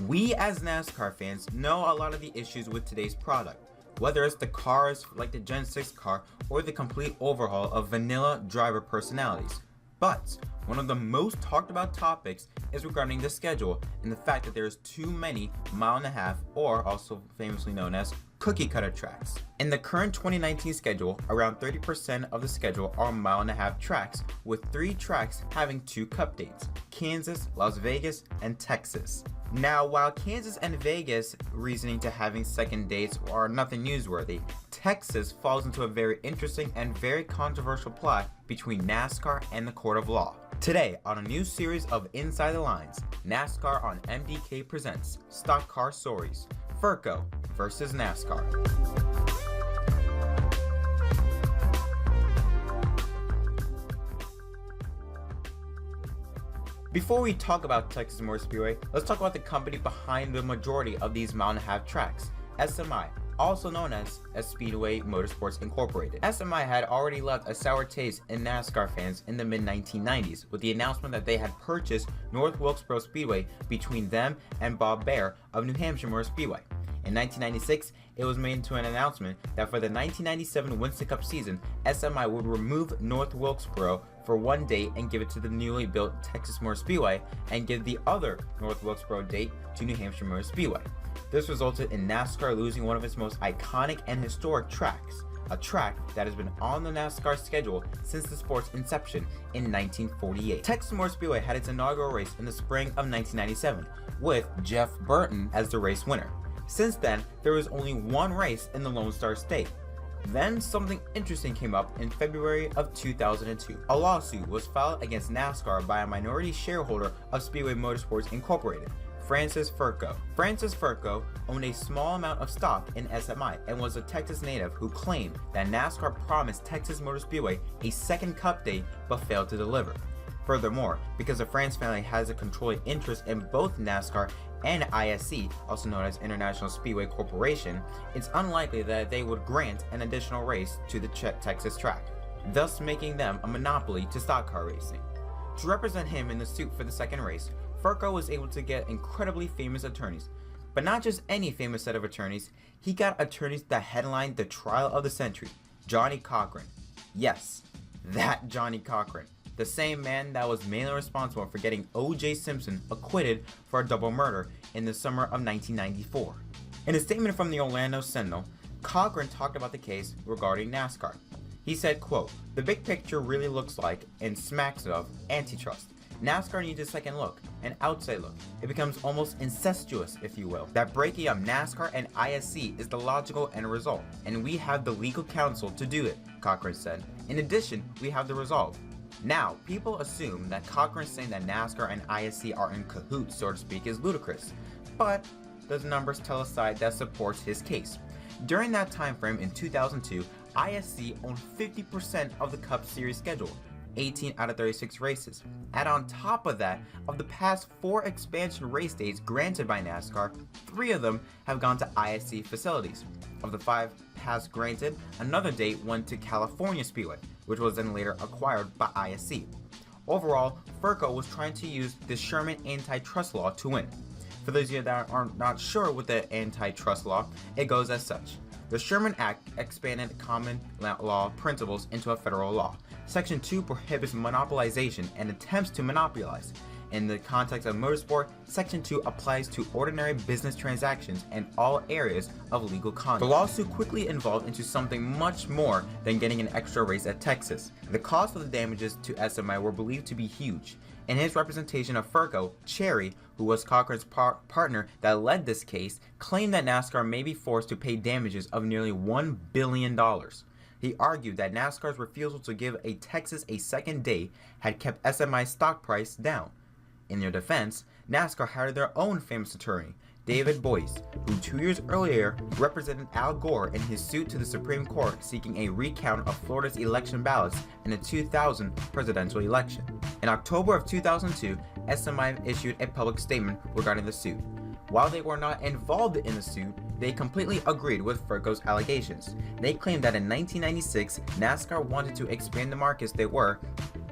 We as NASCAR fans know a lot of the issues with today's product, whether it's the cars like the Gen 6 car or the complete overhaul of vanilla driver personalities. But one of the most talked about topics is regarding the schedule and the fact that there's too many mile-and-a-half, or also famously known as cookie cutter tracks. In the current 2019 schedule, around 30% of the schedule are mile-and-a-half tracks, with 3 tracks having 2 cup dates: Kansas, Las Vegas, and Texas. Now, while Kansas and Vegas reasoning to having second dates are nothing newsworthy, Texas falls into a very interesting and very controversial plot between NASCAR and the court of law. Today, on a new series of Inside the Lines, NASCAR on MDK presents Stock Car Stories, Fercho versus NASCAR. Before we talk about Texas Motor Speedway, let's talk about the company behind the majority of these mile-and-a-half tracks, SMI, also known as Speedway Motorsports Incorporated. SMI had already left a sour taste in NASCAR fans in the mid-1990s with the announcement that they had purchased North Wilkesboro Speedway between them and Bob Baer of New Hampshire Motor Speedway. In 1996, it was made into an announcement that for the 1997 Winston Cup season, SMI would remove North Wilkesboro for one date and give it to the newly built Texas Motor Speedway, and give the other North Wilkesboro date to New Hampshire Motor Speedway. This resulted in NASCAR losing one of its most iconic and historic tracks, a track that has been on the NASCAR schedule since the sport's inception in 1948. Texas Motor Speedway had its inaugural race in the spring of 1997, with Jeff Burton as the race winner. Since then, there was only one race in the Lone Star State. Then something interesting came up in February of 2002. A lawsuit was filed against NASCAR by a minority shareholder of Speedway Motorsports Incorporated, Francis Ferko. Francis Ferko owned a small amount of stock in SMI and was a Texas native who claimed that NASCAR promised Texas Motor Speedway a second cup date but failed to deliver. Furthermore, because the France family has a controlling interest in both NASCAR and ISC, also known as International Speedway Corporation, it's unlikely that they would grant an additional race to the Texas track, thus making them a monopoly to stock car racing. To represent him in the suit for the second race, Ferko was able to get incredibly famous attorneys. But not just any famous set of attorneys, he got attorneys that headlined the trial of the century, Johnny Cochran. Yes, that Johnny Cochran. The same man that was mainly responsible for getting O.J. Simpson acquitted for a double murder in the summer of 1994. In a statement from the Orlando Sentinel, Cochran talked about the case regarding NASCAR. He said, quote, "The big picture really looks like, and smacks of, antitrust. NASCAR needs a second look, an outside look. It becomes almost incestuous, if you will. That breaking of NASCAR and ISC is the logical end result, and we have the legal counsel to do it," Cochran said. "In addition, we have the resolve." Now, people assume that Cochran saying that NASCAR and ISC are in cahoots, so to speak, is ludicrous, but the numbers tell a side that supports his case. During that time frame in 2002, ISC owned 50% of the Cup Series schedule, 18 out of 36 races. And on top of that, of the past 4 expansion race dates granted by NASCAR, 3 of them have gone to ISC facilities. Of the 5 past granted, another date went to California Speedway, which was then later acquired by ISC. Overall, Ferko was trying to use the Sherman antitrust law to win. For those of you that are not sure with the antitrust law, it goes as such. The Sherman Act expanded common law principles into a federal law. Section 2 prohibits monopolization and attempts to monopolize. In the context of motorsport, Section 2 applies to ordinary business transactions and all areas of legal conduct. The lawsuit quickly evolved into something much more than getting an extra race at Texas. The cost of the damages to SMI were believed to be huge. In his representation of Ferko, Cherry, who was Cochran's partner that led this case, claimed that NASCAR may be forced to pay damages of nearly $1 billion. He argued that NASCAR's refusal to give Texas a second date had kept SMI's stock price down. In their defense, NASCAR hired their own famous attorney, David Boyce, who 2 years earlier represented Al Gore in his suit to the Supreme Court seeking a recount of Florida's election ballots in the 2000 presidential election. In October of 2002, SMI issued a public statement regarding the suit. While they were not involved in the suit, they completely agreed with Ferko's allegations. They claimed that in 1996, NASCAR wanted to expand the markets they were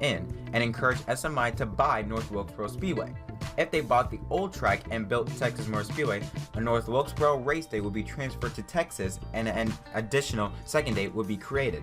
in and encouraged SMI to buy North Wilkesboro Speedway. If they bought the old track and built Texas Motor Speedway, a North Wilkesboro race day would be transferred to Texas and an additional second day would be created.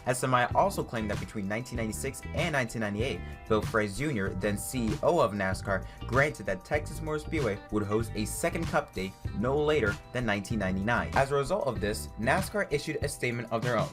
SMI also claimed that between 1996 and 1998, Bill Fraze Jr., then CEO of NASCAR, granted that Texas Motor Speedway would host a second Cup day no later than 1999. As a result of this, NASCAR issued a statement of their own.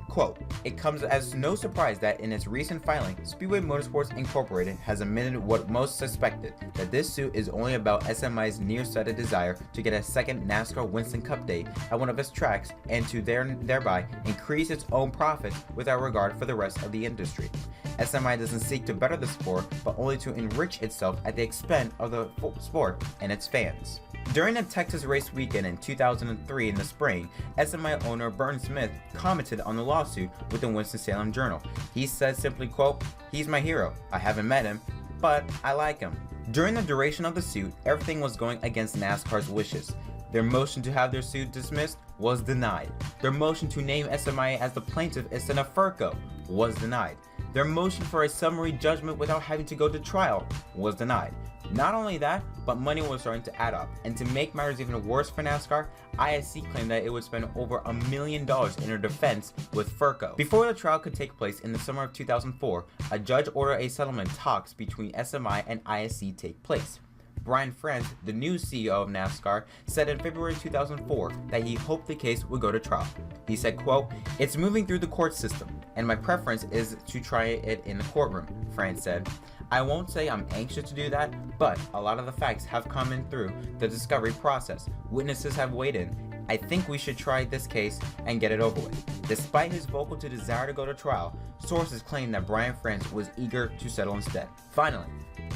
Quote, "It comes as no surprise that in its recent filing, Speedway Motorsports Incorporated has admitted what most suspected, that this suit is only about SMI's nearsighted desire to get a second NASCAR Winston Cup day at one of its tracks and to thereby increase its own profits without regard for the rest of the industry. SMI doesn't seek to better the sport, but only to enrich itself at the expense of the sport and its fans." During a Texas race weekend in 2003 in the spring, SMI owner Burton Smith commented on the lawsuit with the Winston-Salem Journal. He said simply, quote, "He's my hero. I haven't met him, but I like him." During the duration of the suit, everything was going against NASCAR's wishes. Their motion to have their suit dismissed was denied. Their motion to name SMI as the plaintiff instead of Fercho was denied. Their motion for a summary judgment without having to go to trial was denied. Not only that, but money was starting to add up, and to make matters even worse for NASCAR, ISC claimed that it would spend over $1 million in their defense with Fercho. Before the trial could take place in the summer of 2004, a judge ordered a settlement talks between SMI and ISC take place. Brian France, the new CEO of NASCAR, said in February 2004 that he hoped the case would go to trial. He said, quote, "It's moving through the court system, and my preference is to try it in the courtroom," France said. "I won't say I'm anxious to do that, but a lot of the facts have come in through the discovery process. Witnesses have weighed in. I think we should try this case and get it over with." Despite his vocal desire to go to trial, sources claim that Brian France was eager to settle instead. Finally,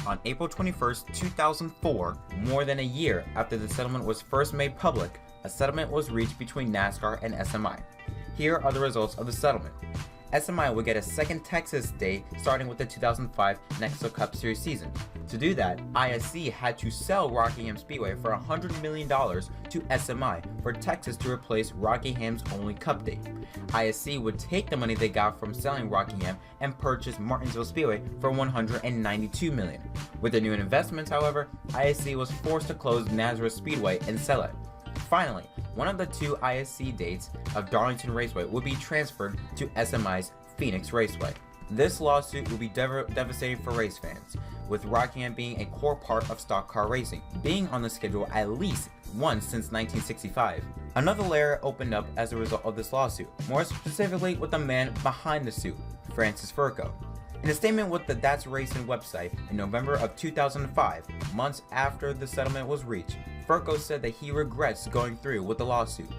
on April 21st, 2004, more than a year after the settlement was first made public, a settlement was reached between NASCAR and SMI. Here are the results of the settlement. SMI would get a second Texas day starting with the 2005 NEXO Cup Series season. To do that, ISC had to sell Rockingham Speedway for $100 million to SMI for Texas to replace Rockingham's only Cup day. ISC would take the money they got from selling Rockingham and purchase Martinsville Speedway for $192 million. With the new investments, however, ISC was forced to close Nazareth Speedway and sell it. Finally, one of the two ISC dates of Darlington Raceway would be transferred to SMI's Phoenix Raceway. This lawsuit will be devastating for race fans, with Rockingham being a core part of stock car racing, being on the schedule at least once since 1965. Another layer opened up as a result of this lawsuit, more specifically with the man behind the suit, Francis Fercho. In a statement with the That's Racing website in November of 2005, months after the settlement was reached, Fercho said that he regrets going through with the lawsuit.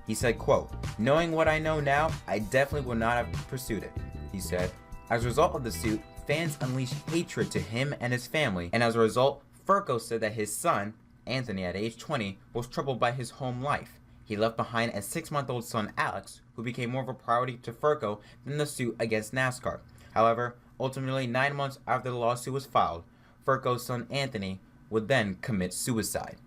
He said, quote, "Knowing what I know now, I definitely would not have pursued it," he said. As a result of the suit, fans unleashed hatred to him and his family, and as a result, Fercho said that his son, Anthony, at age 20, was troubled by his home life. He left behind a 6-month-old son, Alex, who became more of a priority to Fercho than the suit against NASCAR. However, ultimately 9 months after the lawsuit was filed, Fercho's son, Anthony, would then commit suicide.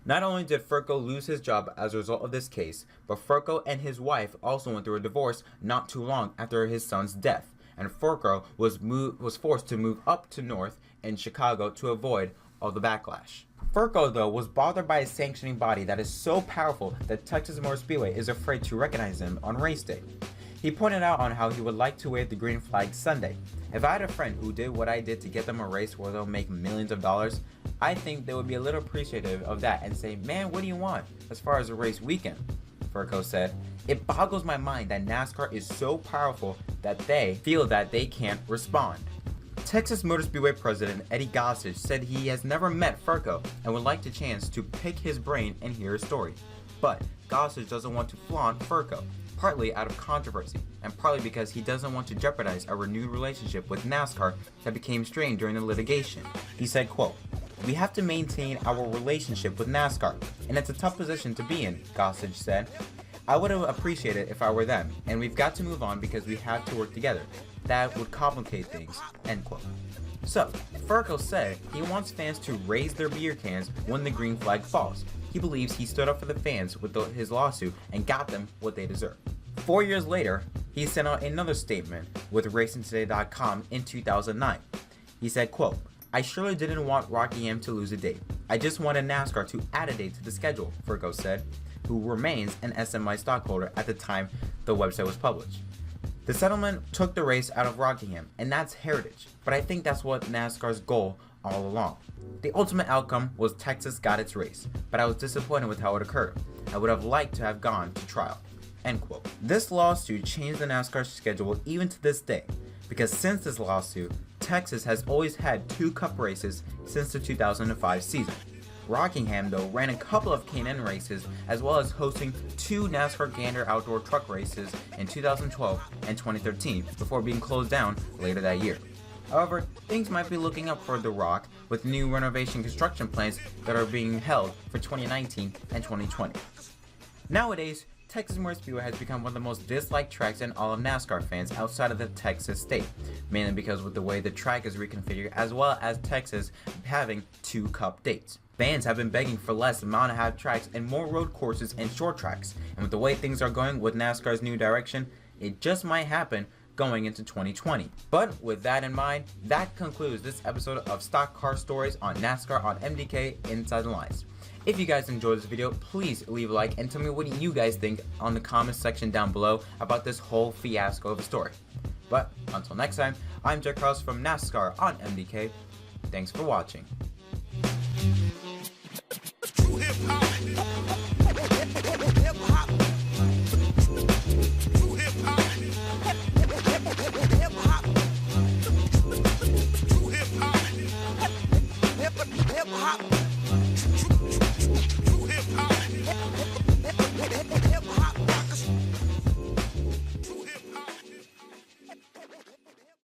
Not only did Fercho lose his job as a result of this case, but Fercho and his wife also went through a divorce not too long after his son's death, and Fercho was forced to move up to north in Chicago to avoid all the backlash. Fercho, though, was bothered by a sanctioning body that is so powerful that Texas Motor Speedway is afraid to recognize him on race day. He pointed out on how he would like to wave the green flag Sunday. "If I had a friend who did what I did to get them a race where they'll make millions of dollars, I think they would be a little appreciative of that and say, 'Man, what do you want as far as a race weekend?'" Fercho said. "It boggles my mind that NASCAR is so powerful that they feel that they can't respond." Texas Motor Speedway president Eddie Gossage said he has never met Fercho and would like the chance to pick his brain and hear his story. But Gossage doesn't want to flaunt Fercho, partly out of controversy, and partly because he doesn't want to jeopardize a renewed relationship with NASCAR that became strained during the litigation. He said, quote, "We have to maintain our relationship with NASCAR, and it's a tough position to be in," Gossage said. "I would have appreciated if I were them, and we've got to move on because we have to work together. That would complicate things," end quote. So, Fercho said he wants fans to raise their beer cans when the green flag falls. He believes he stood up for the fans with his lawsuit and got them what they deserve. 4 years later, he sent out another statement with RacingToday.com in 2009. He said, quote, I surely didn't want Rockingham to lose a date. I just wanted NASCAR to add a date to the schedule, Ferko said, who remains an SMI stockholder at the time the website was published. The settlement took the race out of Rockingham, and that's heritage, but I think that's what NASCAR's goal all along. The ultimate outcome was Texas got its race, but I was disappointed with how it occurred. I would have liked to have gone to trial." End quote. This lawsuit changed the NASCAR schedule even to this day, because since this lawsuit, Texas has always had 2 Cup races since the 2005 season. Rockingham, though, ran a couple of K&N races, as well as hosting 2 NASCAR Gander outdoor truck races in 2012 and 2013 before being closed down later that year. However, things might be looking up for The Rock with new renovation construction plans that are being held for 2019 and 2020. Nowadays, Texas Motor Speedway has become one of the most disliked tracks in all of NASCAR fans outside of the Texas state, mainly because with the way the track is reconfigured, as well as Texas having 2 Cup dates. Fans have been begging for less mile-and-a-half tracks and more road courses and short tracks, and with the way things are going with NASCAR's new direction, it just might happen going into 2020. But with that in mind, that concludes this episode of Stock Car Stories on NASCAR on MDK Inside the Lines. If you guys enjoyed this video, please leave a like and tell me what you guys think on the comment section down below about this whole fiasco of a story. But until next time, I'm Jack Cross from NASCAR on MDK. Thanks for watching.